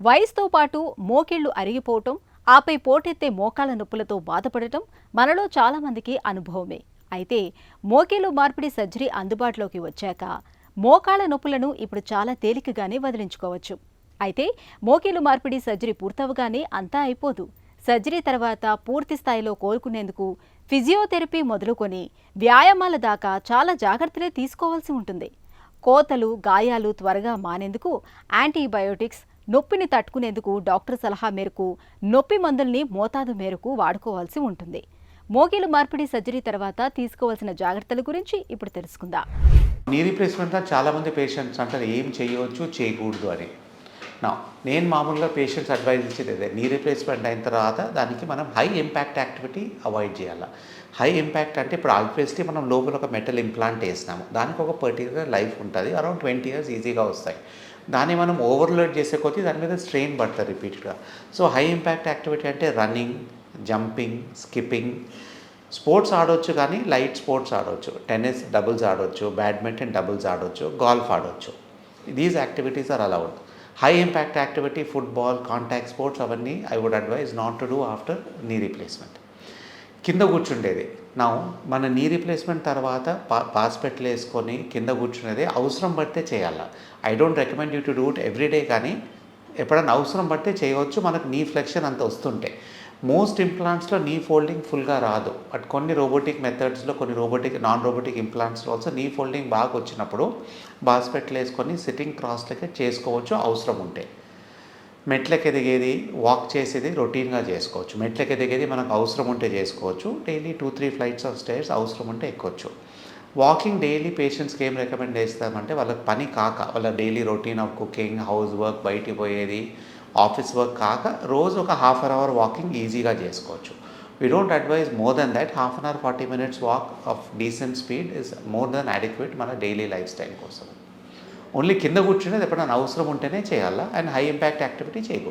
వయసుతో పాటు మోకిళ్లు అరిగిపోవటం, ఆపై పోటెత్తే మోకాళ్ల నొప్పులతో బాధపడటం మనలో చాలామందికి అనుభవమే. అయితే మోకిళ్లు మార్పిడి సర్జరీ అందుబాటులోకి వచ్చాక మోకాళ్ల నొప్పులను ఇప్పుడు చాలా తేలికగానే వదిలించుకోవచ్చు. అయితే మోకిళ్లు మార్పిడి సర్జరీ పూర్తవగానే అంతా అయిపోదు. సర్జరీ తర్వాత పూర్తి స్థాయిలో కోలుకునేందుకు ఫిజియోథెరపీ మొదలుకొని వ్యాయామాల దాకా చాలా జాగ్రత్తలే తీసుకోవాల్సి ఉంటుంది. కోతలు, గాయాలు త్వరగా మానేందుకు యాంటీబయోటిక్స్, నొప్పిని తట్టుకునేందుకు డాక్టర్ సలహా మేరకు నొప్పి మందుల్ని మోతాదు మేరకు వాడుకోవాల్సి ఉంటుంది. మోకిళ్లు మార్పిడి సర్జరీ తర్వాత తీసుకోవాల్సిన జాగ్రత్తల గురించి ఇప్పుడు తెలుసుకుందాం. నీ రీప్లేస్మెంట్ చాలామంది పేషెంట్స్ అంటారు ఏం చేయవచ్చు చేయకూడదు అని. నేను మామూలుగా పేషెంట్స్ అడ్వైజ్ ఇచ్చేది అదే, నీ రీప్లేస్మెంట్ అయిన తర్వాత దానికి మనం హై ఇంపాక్ట్ యాక్టివిటీ అవాయిడ్ చేయాలి. హై ఇంపాక్ట్ అంటే ఇప్పుడు ఆబ్వియస్లీ మనం లోపల ఒక మెటల్ ఇంప్లాంట్ వేసినాము, దానికి ఒక పర్టికులర్ లైఫ్ ఉంటుంది, అరౌండ్ 20 years ఈజీగా వస్తాయి. దాన్ని మనం ఓవర్లోడ్ చేసే కొద్దీ దాని మీద స్ట్రెయిన్ పడుతుంది రిపీట్గా. సో హై ఇంపాక్ట్ యాక్టివిటీ అంటే రన్నింగ్, జంపింగ్, స్కిప్పింగ్, స్పోర్ట్స్ ఆడవచ్చు, కానీ లైట్ స్పోర్ట్స్ ఆడవచ్చు, టెన్నిస్ డబుల్స్ ఆడవచ్చు, బ్యాడ్మింటన్ డబుల్స్ ఆడవచ్చు, గోల్ఫ్ ఆడవచ్చు. These activities are allowed. High impact activity football, contact sports అవన్నీ I would advise not to do after knee replacement. కింద కూర్చుండేది మన నీ రీప్లేస్మెంట్ తర్వాత పాస్పెట్లు వేసుకొని కింద కూర్చునేది అవసరం పడితే చేయాలి. I don't recommend you to do it everyday, కానీ ఎప్పుడైనా అవసరం పడితే చేయవచ్చు. మనకు నీ ఫ్లెక్షన్ అంత వస్తుంటే మోస్ట్ ఇంప్లాంట్స్లో నీ ఫోల్డింగ్ ఫుల్గా రాదు, బట్ కొన్ని రోబోటిక్ మెథడ్స్లో, కొన్ని నాన్ రోబోటిక్ ఇంప్లాంట్స్లో ఆల్సో నీ ఫోల్డింగ్ బాగా వచ్చినప్పుడు బాస్పెట్లు వేసుకొని సిట్టింగ్ క్రాస్లకే చేసుకోవచ్చు అవసరం ఉంటే. మెట్లకి ఎదిగేది, వాక్ చేసేది రొటీన్గా చేసుకోవచ్చు. మెట్లకి ఎదిగేది మనకు అవసరం ఉంటే చేసుకోవచ్చు. డైలీ 2-3 flights ఆఫ్ స్టైర్స్ అవసరం ఉంటే ఎక్కొచ్చు. వాకింగ్ డైలీ పేషెంట్స్కి ఏం రికమెండ్ చేస్తామంటే, వాళ్ళకి పని కాక, వాళ్ళ daily routine of cooking, house work, బయటికి పోయేది, ఆఫీస్ వర్క్ కాక రోజు ఒక 1/2 hour వాకింగ్ ఈజీగా చేసుకోవచ్చు. We don't advise more than that. 1/2 hour 40 minutes walk of decent speed is more than adequate మన డైలీ లైఫ్ స్టైల్ కోసం. ఓన్లీ కింద కూర్చునేది ఎప్పుడైనా అవసరం ఉంటేనే చేయాలా, అండ్ హై ఇంపాక్ట్ యాక్టివిటీ చేయకూడదు.